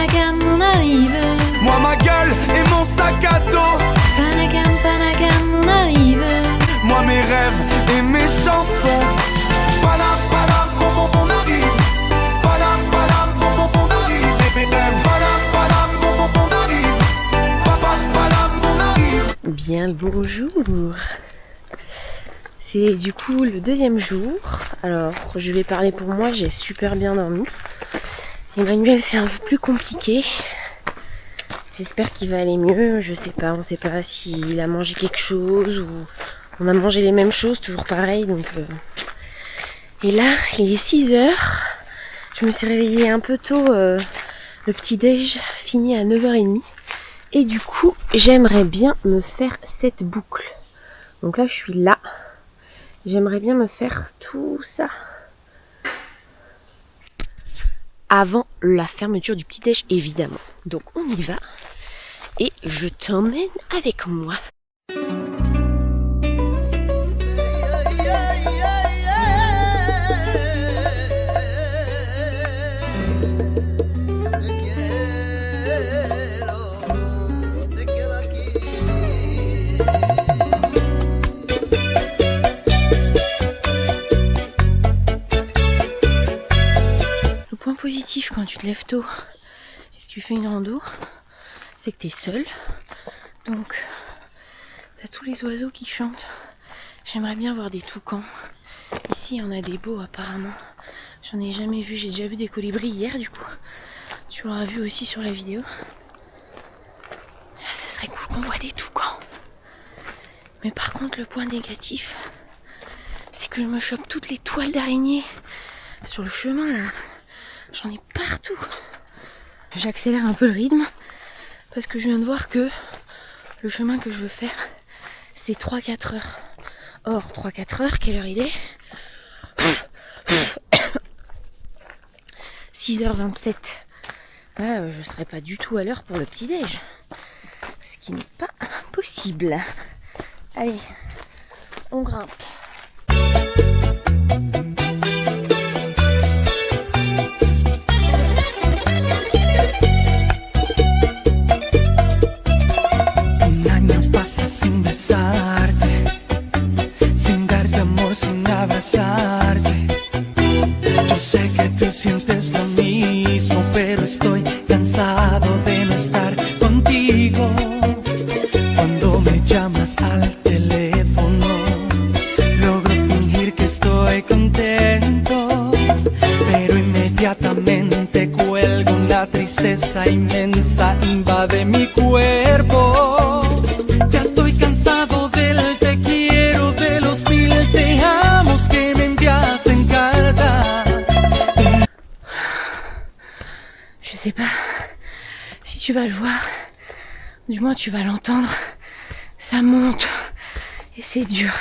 Panagam, on arrive. Moi ma gueule et mon sac à dos. Panagam, on arrive. Moi mes rêves et mes chansons. Panam, panam, on arrive. Panam, panam, on arrive. Panam, panam, on arrive. Panam, on arrive. Bien le bonjour. C'est du coup le deuxième jour. Alors je vais parler pour moi, j'ai super bien dormi. Emmanuel c'est un peu plus compliqué. J'espère qu'il va aller mieux, je sais pas, on sait pas s'il a mangé quelque chose ou on a mangé les mêmes choses, toujours pareil donc Et là il est 6h. Je me suis réveillée un peu tôt, le petit déj fini à 9h30. Et du coup j'aimerais bien me faire cette boucle. Donc là je suis là. J'aimerais bien me faire tout ça avant la fermeture du petit-déj, évidemment. Donc on y va et je t'emmène avec moi. Point positif quand tu te lèves tôt et que tu fais une rando, c'est que tu es seul. Donc, tu as tous les oiseaux qui chantent. J'aimerais bien voir des toucans. Ici, il y en a des beaux apparemment. J'en ai jamais vu. J'ai déjà vu des colibris hier du coup. Tu l'auras vu aussi sur la vidéo. Là, ça serait cool qu'on voit des toucans. Mais par contre, le point négatif, c'est que je me chope toutes les toiles d'araignée sur le chemin là. J'en ai partout. J'accélère un peu le rythme parce que je viens de voir que le chemin que je veux faire, c'est 3-4 heures. Or, 3-4 heures, quelle heure il est ? 6h27. Là, je serai pas du tout à l'heure pour le petit-déj. Ce qui n'est pas possible. Allez, on grimpe. Sin besarte, sin darte amor, sin abrazarte. Yo sé que tú sientes lo mismo, pero estoy cansado de no estar contigo. Cuando me llamas al teléfono, logro fingir que estoy contento, pero inmediatamente cuelgo. Una tristeza inmensa invade mi cuerpo. Je sais pas si tu vas le voir, du moins tu vas l'entendre, ça monte et c'est dur.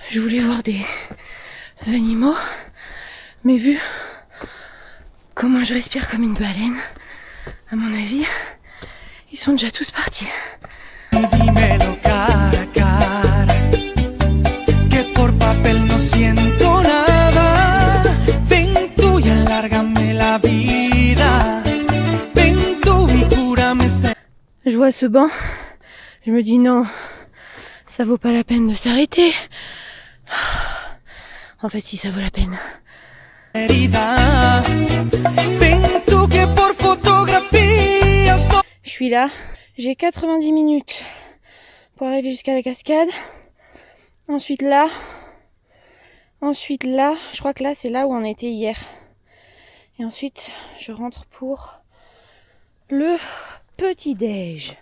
Je voulais voir des animaux, mais vu comment je respire comme une baleine, à mon avis, ils sont déjà tous partis. Dímelo cara a cara, que por papel no siento nada. Ven tú y alárgame la vida. Ven tú y cúrame este. Je vois ce banc, je me dis non, ça vaut pas la peine de s'arrêter. En fait, si, ça vaut la peine. Je suis là, j'ai 90 minutes pour arriver jusqu'à la cascade. Ensuite là, je crois que là c'est là où on était hier. Et ensuite je rentre pour le petit déj.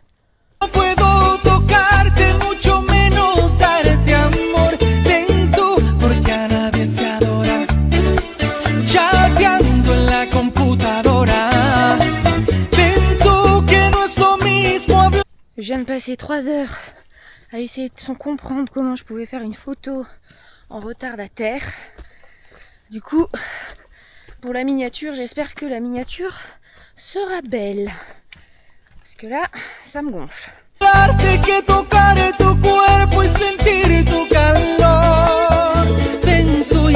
Je viens de passer 3 heures à essayer de comprendre comment je pouvais faire une photo en retardataire. Du coup, pour la miniature, j'espère que la miniature sera belle. Parce que là, ça me gonfle.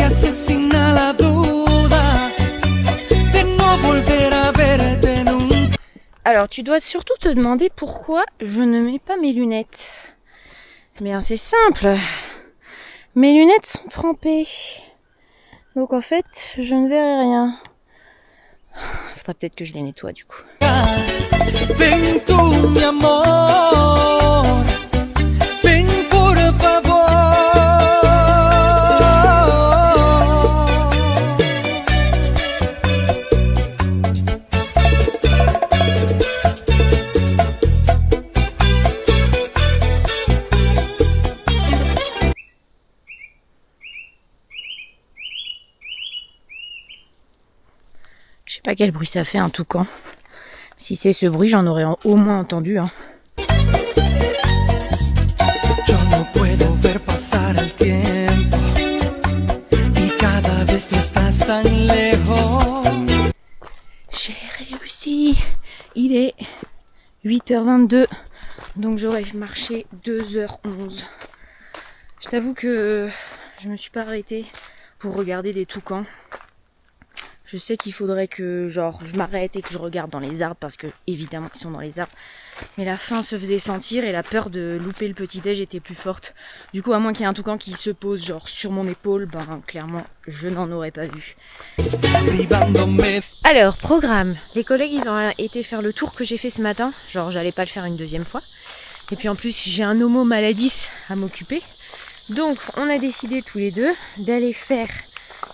Asesina la duda de no volver a verte nunca. Alors, tu dois surtout te demander pourquoi je ne mets pas mes lunettes. Bien, c'est simple. Mes lunettes sont trempées. Donc, en fait, je ne verrai rien. Faudra peut-être que je les nettoie, du coup. Ven tú, mi amor, ven por favor. Je sais pas quel bruit ça fait, un toucan. Si c'est ce bruit, j'en aurais au moins entendu. Hein. Yo no puedo ver pasar el tiempo y cada vez tú estás tan lejos. J'ai réussi. Il est 8h22. Donc j'aurais marché 2h11. Je t'avoue que je me suis pas arrêtée pour regarder des toucans. Je sais qu'il faudrait que je m'arrête et que je regarde dans les arbres parce que évidemment ils sont dans les arbres. Mais la faim se faisait sentir et la peur de louper le petit-déj était plus forte. Du coup, à moins qu'il y ait un toucan qui se pose sur mon épaule, clairement je n'en aurais pas vu. Alors, programme. Les collègues ils ont été faire le tour que j'ai fait ce matin. J'allais pas le faire une deuxième fois. Et puis en plus j'ai un homo maladis à m'occuper. Donc on a décidé tous les deux d'aller faire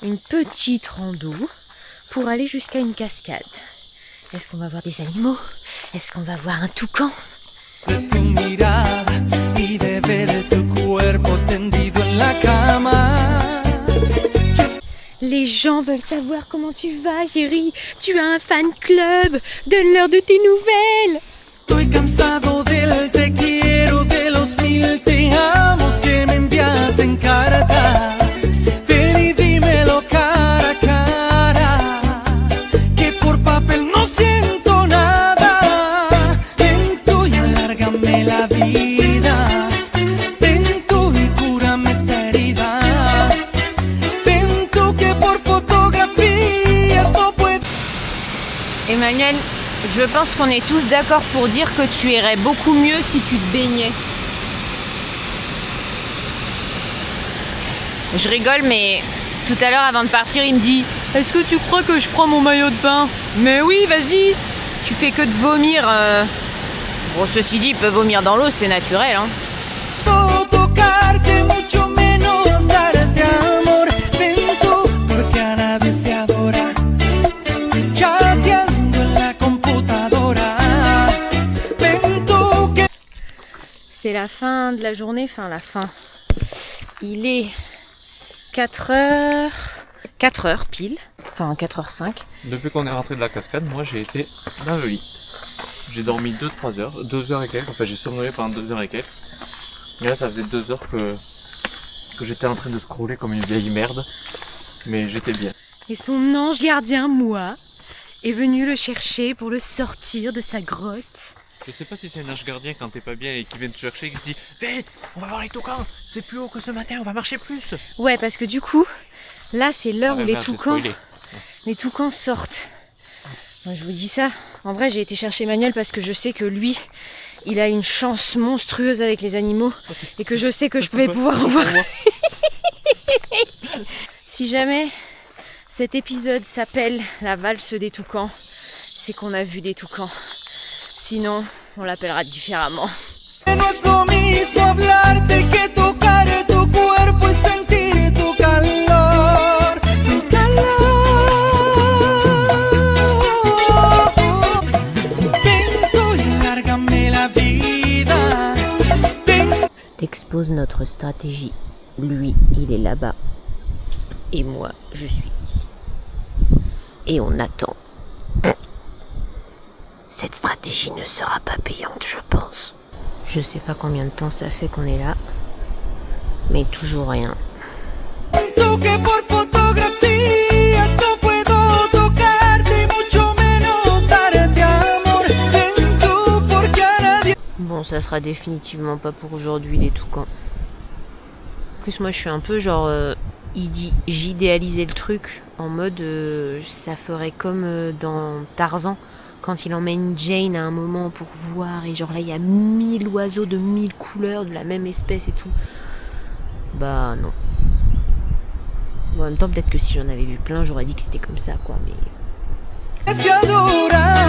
une petite rando pour aller jusqu'à une cascade. Est-ce qu'on va voir des animaux? Est-ce qu'on va voir un toucan? De tu mirada y de ver tu cuerpo tendido en la cama. Les gens veulent savoir comment tu vas, chérie. Tu as un fan club. Donne-leur de tes nouvelles. Estoy cansado del te quiero, de los 1000 te amos que me envías en carta. Ven y dímelo cara a cara, que por papel no siento nada. Ven tú y alárgame la vida. Ven tú y cúrame esta herida. Ven tú que por fotografías no puedo. Emmanuel, je pense qu'on est tous d'accord pour dire que tu irais beaucoup mieux si tu te baignais. Je rigole, mais tout à l'heure, avant de partir, il me dit « Est-ce que tu crois que je prends mon maillot de bain ?»« Mais oui, vas-y. Tu fais que de vomir. Bon, ceci dit, il peut vomir dans l'eau, c'est naturel. Hein. Tocarte mucho menos darte amor. Ven tú porque a nadie se adora. Chateando en la computadora. Ven tú que C'est la fin de la journée, la fin. Il est 4h pile, 4h05. Depuis qu'on est rentré de la cascade, moi j'ai été dans le lit. J'ai dormi 2-3 heures, 2 heures et quelques, enfin j'ai somnolé pendant 2 heures et quelques. Et là ça faisait 2 heures que j'étais en train de scroller comme une vieille merde, mais j'étais bien. Et son ange gardien, moi, est venu le chercher pour le sortir de sa grotte. Je sais pas si c'est un ange gardien quand t'es pas bien et qui vient te chercher et qui te dit « Vite, on va voir les toucans, c'est plus haut que ce matin, on va marcher plus !» Ouais, parce que du coup, là c'est l'heure où les merde, j'ai toucans sortent. Moi, je vous dis ça. En vrai, j'ai été chercher Emmanuel parce que je sais que lui, il a une chance monstrueuse avec les animaux et que je sais que je vais pouvoir en voir. Si jamais cet épisode s'appelle la valse des toucans, c'est qu'on a vu des toucans. Sinon, on l'appellera différemment. no es lo mismo hablarte que tocar tu cuerpo y sentir tu calor. Tu calor. Ven tú y alárgame la vida. Ven. T'expose notre stratégie. Lui, il est là-bas. Et moi, je suis ici. Et on attend. Cette stratégie ne sera pas payante, je pense. Je sais pas combien de temps ça fait qu'on est là. Mais toujours rien. Tú que por fotografías no puedo tocarte y mucho menos darte amor. Ven tú porque a nadie. Bon, ça sera définitivement pas pour aujourd'hui les toucans. En plus, moi, je suis un peu il dit j'idéalisais le truc en mode ça ferait comme dans Tarzan quand il emmène Jane à un moment pour voir et genre là il y a 1000 oiseaux de 1000 couleurs de la même espèce et tout. Bah non. Bon, en même temps peut-être que si j'en avais vu plein j'aurais dit que c'était comme ça quoi mais... Se adorar